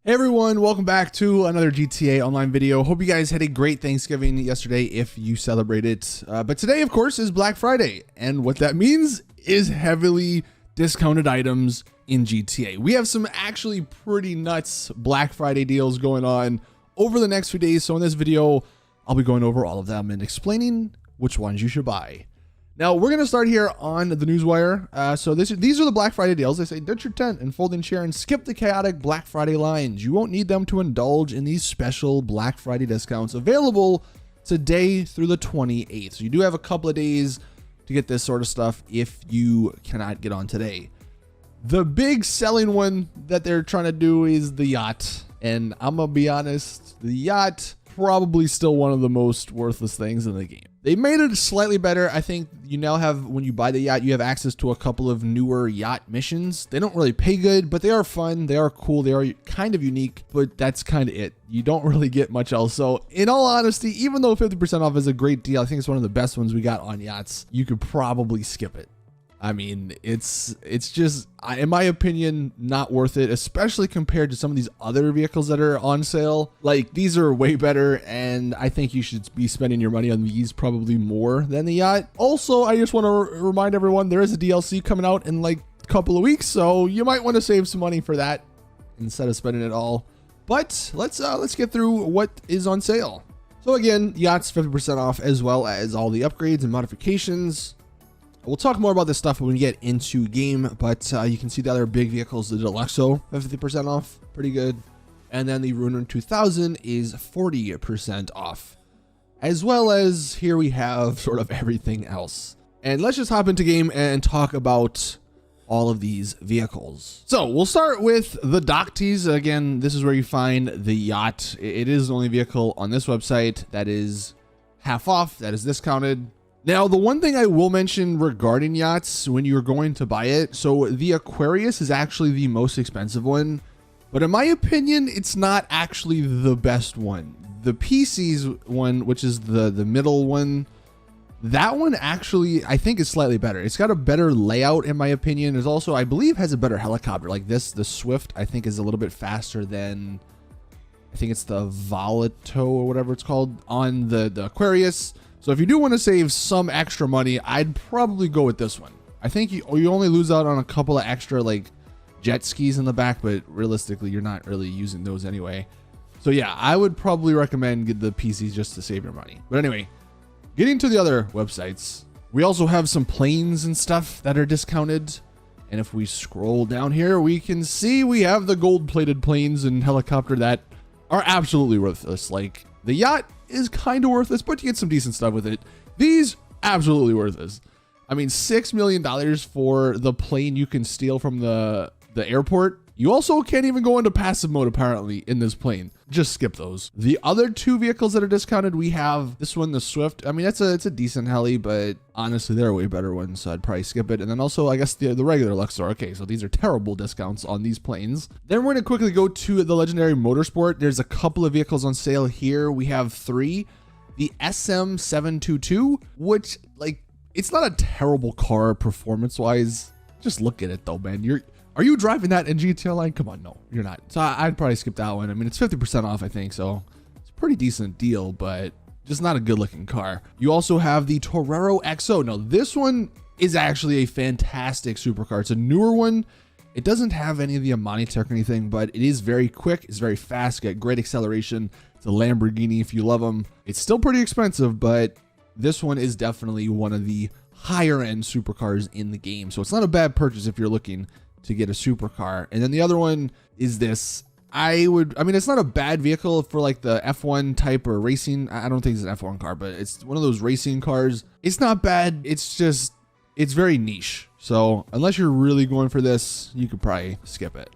Hey everyone, welcome back to another GTA Online video. Hope you guys had a great Thanksgiving yesterday if you celebrate it. But today, of course, is Black Friday. And what that means is heavily discounted items in GTA. We have some actually pretty nuts Black Friday deals going on over the next few days. So in this video, I'll be going over all of them and explaining which ones you should buy. Now, we're going to start here on the Newswire. These are the Black Friday deals. They say, ditch your tent and folding chair and skip the chaotic Black Friday lines. You won't need them to indulge in these special Black Friday discounts available today through the 28th. So you do have a couple of days to get this sort of stuff if you cannot get on today. The big selling one that they're trying to do is the yacht. And I'm going to be honest, the yacht probably still one of the most worthless things in the game. They made it slightly better. I think you now have, when you buy the yacht, you have access to a couple of newer yacht missions. They don't really pay good, but they are fun. They are cool. They are kind of unique, but that's kind of it. You don't really get much else. So in all honesty, even though 50% off is a great deal, I think it's one of the best ones we got on yachts, you could probably skip it. I mean, it's just, in my opinion, not worth it, especially compared to some of these other vehicles that are on sale. Like, these are way better, and I think you should be spending your money on these probably more than the yacht. Also, I just want to remind everyone, there is a DLC coming out in like a couple of weeks, so you might want to save some money for that instead of spending it all. But let's get through what is on sale. So again, yacht's 50% off, as well as all the upgrades and modifications. We'll talk more about this stuff when we get into game, but you can see the other big vehicles, the Deluxo, 50% off, pretty good. And then the Ruiner 2000 is 40% off. As well as here we have sort of everything else. And let's just hop into game and talk about all of these vehicles. So we'll start with the dock tees. Again, this is where you find the yacht. It is the only vehicle on this website that is half off, that is discounted. Now, the one thing I will mention regarding yachts when you're going to buy it, so the Aquarius is actually the most expensive one, but in my opinion, it's not actually the best one. The PC's one, which is the middle one, that one actually, I think is slightly better. It's got a better layout in my opinion. There's also, I believe, has a better helicopter. Like this, the Swift, I think is a little bit faster than, I think it's the Volato or whatever it's called on the Aquarius. So if you do want to save some extra money, I'd probably go with this one. I think you only lose out on a couple of extra like jet skis in the back, but realistically, you're not really using those anyway. So yeah, I would probably recommend get the PCs just to save your money. But anyway, getting to the other websites, we also have some planes and stuff that are discounted. And if we scroll down here, we can see we have the gold-plated planes and helicopter that are absolutely worthless. Like the yacht is kind of worthless, but you get some decent stuff with it. These absolutely worthless. I mean, $6 million for the plane you can steal from the airport. You also can't even go into passive mode apparently in this plane. Just skip those. The other two vehicles that are discounted, we have this one, the Swift. I mean, it's a decent heli, but honestly, there are way better ones, so I'd probably skip it. And then also, I guess the regular Luxor. Okay, so these are terrible discounts on these planes. Then we're gonna quickly go to the Legendary Motorsport. There's a couple of vehicles on sale here. We have three. The SM722, which like, it's not a terrible car performance-wise. Just look at it though, man. Are you driving that in GTA Online? Come on, no, you're not. So I'd probably skip that one. I mean, it's 50% off, I think, so it's a pretty decent deal, but just not a good looking car. You also have the Torero XO. Now, this one is actually a fantastic supercar. It's a newer one. It doesn't have any of the Amani tech or anything, but it is very quick. It's very fast, got great acceleration. It's a Lamborghini if you love them. It's still pretty expensive, but this one is definitely one of the higher end supercars in the game. So it's not a bad purchase if you're looking to get a supercar. And then the other one is this. I mean, it's not a bad vehicle for like the F1 type or racing. I don't think it's an F1 car, but it's one of those racing cars. It's not bad. It's just, it's very niche. So unless you're really going for this, you could probably skip it.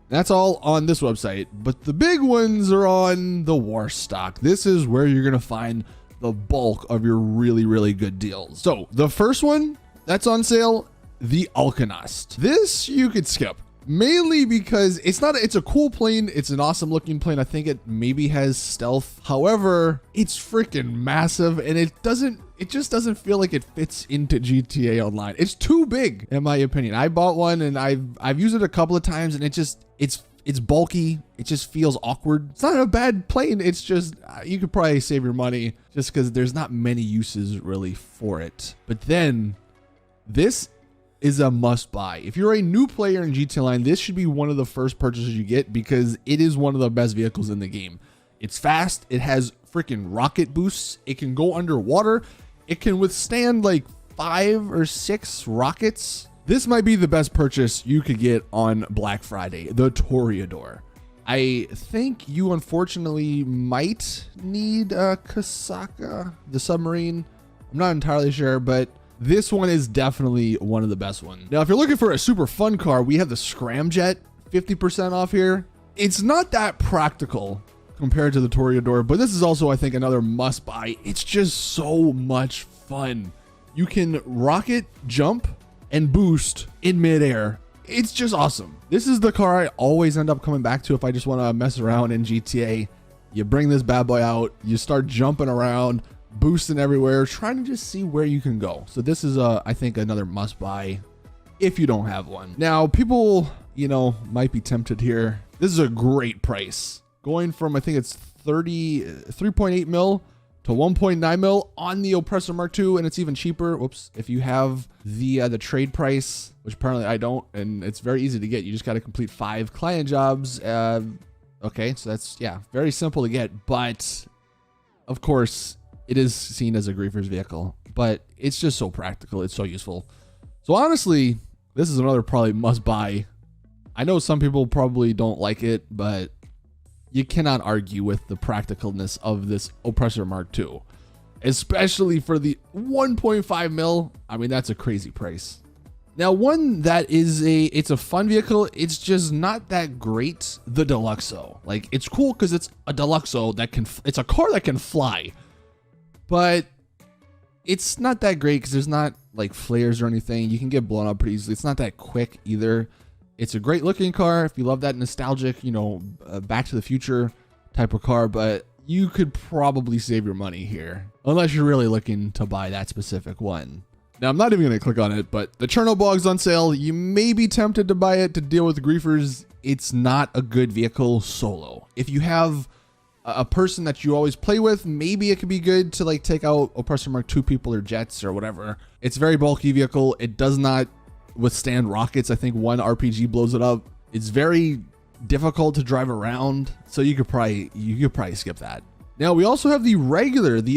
That's all on this website, but the big ones are on the Warstock. This is where you're going to find the bulk of your really, really good deals. So the first one that's on sale, the Alcanost. This you could skip, mainly because it's a cool plane. It's an awesome looking plane. I think it maybe has stealth. However, it's freaking massive and it just doesn't feel like it fits into GTA Online. It's too big in my opinion. I bought one and I've used it a couple of times and it's It's bulky. It just feels awkward. It's not a bad plane. It's just, you could probably save your money just because there's not many uses really for it. But then this is a must buy. If you're a new player in GTA Online, this should be one of the first purchases you get because it is one of the best vehicles in the game. It's fast. It has freaking rocket boosts. It can go underwater. It can withstand like 5 or 6 rockets. This might be the best purchase you could get on Black Friday, the Toreador. I think you unfortunately might need Kasaka, the submarine. I'm not entirely sure, but this one is definitely one of the best ones. Now, if you're looking for a super fun car, we have the Scramjet, 50% off here. It's not that practical compared to the Toreador, but this is also, I think, another must buy. It's just so much fun. You can rocket, jump, and boost in midair. It's just awesome. This is the car I always end up coming back to if I just want to mess around in GTA. You bring this bad boy out, you start jumping around, boosting everywhere, trying to just see where you can go. So this is I think another must buy if you don't have one. Now, people, you know, might be tempted here. This is a great price. Going from, I think it's 3.8 mil to 1.9 mil on the Oppressor Mark II, and it's even cheaper. Whoops. If you have the trade price, which apparently I don't, and it's very easy to get. You just got to complete 5 client jobs. Okay, so that's, yeah, very simple to get, but of course it is seen as a griefer's vehicle, but it's just so practical. It's so useful. So honestly, this is another probably must buy. I know some people probably don't like it, but you cannot argue with the practicalness of this Oppressor Mark II, especially for the 1.5 mil. I mean, that's a crazy price. Now, one that is it's a fun vehicle. It's just not that great. The Deluxo, like, it's cool because it's a Deluxo that it's a car that can fly, but it's not that great because there's not like flares or anything. You can get blown up pretty easily. It's not that quick either. It's a great looking car if you love that nostalgic, you know, Back to the Future type of car, but you could probably save your money here unless you're really looking to buy that specific one. Now, I'm not even going to click on it, but the Chernobog's on sale. You may be tempted to buy it to deal with griefers. It's not a good vehicle solo. If you have a person that you always play with, maybe it could be good to like take out Oppressor Mark II people or jets or whatever. It's a very bulky vehicle. It does not withstand rockets. I think one RPG blows it up. It's very difficult to drive around, so you could probably skip that. Now, we also have the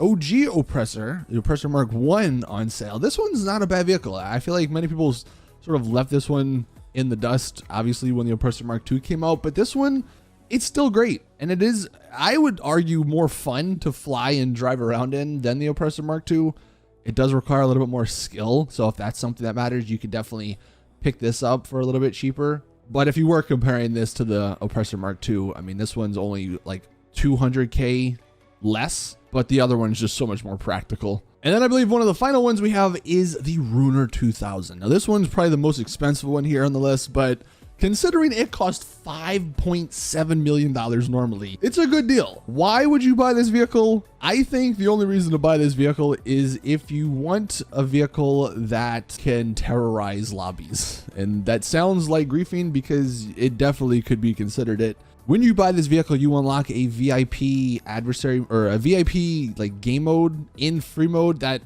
OG Oppressor, the Oppressor Mark I on sale. This one's not a bad vehicle. I feel like many people sort of left this one in the dust, obviously, when the Oppressor Mark II came out, but this one, it's still great. And it is, I would argue, more fun to fly and drive around in than the Oppressor Mark II. It does require a little bit more skill, so if that's something that matters, you could definitely pick this up for a little bit cheaper. But if you were comparing this to the Oppressor Mark II, I mean, this one's only like 200K less, but the other one's just so much more practical. And then I believe one of the final ones we have is the Ruiner 2000. Now, this one's probably the most expensive one here on the list, but considering it cost $5.7 million normally, it's a good deal. Why would you buy this vehicle? I think the only reason to buy this vehicle is if you want a vehicle that can terrorize lobbies. And that sounds like griefing because it definitely could be considered it. When you buy this vehicle, you unlock a VIP adversary or a VIP like game mode in free mode that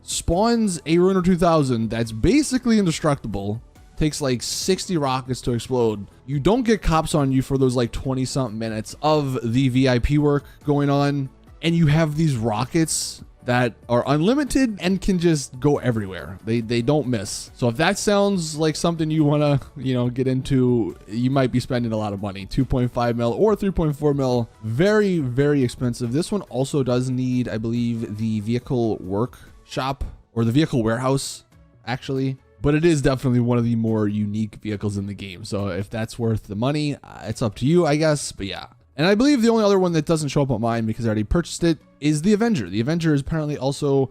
spawns a Ruiner 2000 that's basically indestructible. Takes like 60 rockets to explode. You don't get cops on you for those like 20 something minutes of the VIP work going on. And you have these rockets that are unlimited and can just go everywhere. They don't miss. So if that sounds like something you want to, you know, get into, you might be spending a lot of money. 2.5 mil or 3.4 mil. Very, very expensive. This one also does need, I believe, the vehicle workshop or the vehicle warehouse, actually. But it is definitely one of the more unique vehicles in the game. So if that's worth the money, it's up to you, I guess. But yeah. And I believe the only other one that doesn't show up on mine because I already purchased it is the Avenger. The Avenger is apparently also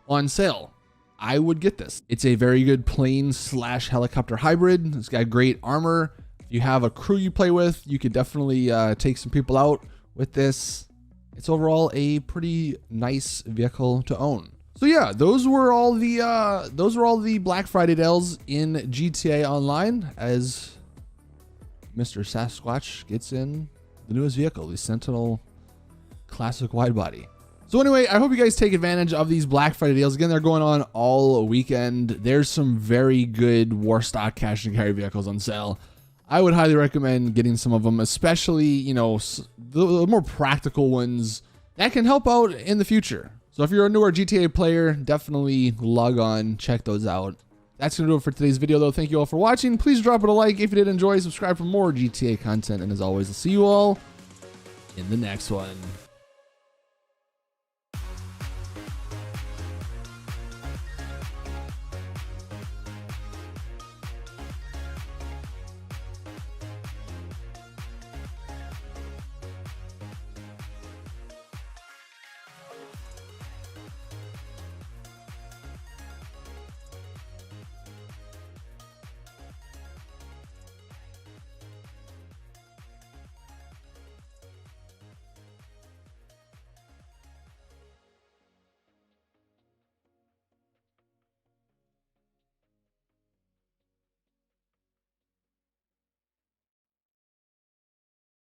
on sale. I would get this. It's a very good plane/helicopter hybrid. It's got great armor. If you have a crew you play with, you could definitely take some people out with this. It's overall a pretty nice vehicle to own. So yeah, those were all the Black Friday deals in GTA Online. As Mr. Sasquatch gets in the newest vehicle, the Sentinel Classic Wide Body. So anyway, I hope you guys take advantage of these Black Friday deals. Again, they're going on all weekend. There's some very good war stock cash and carry vehicles on sale. I would highly recommend getting some of them, especially, you know, the more practical ones that can help out in the future. So if you're a newer GTA player, definitely log on, check those out. That's going to do it for today's video, though. Thank you all for watching. Please drop it a like if you did enjoy. Subscribe for more GTA content. And as always, I'll see you all in the next one.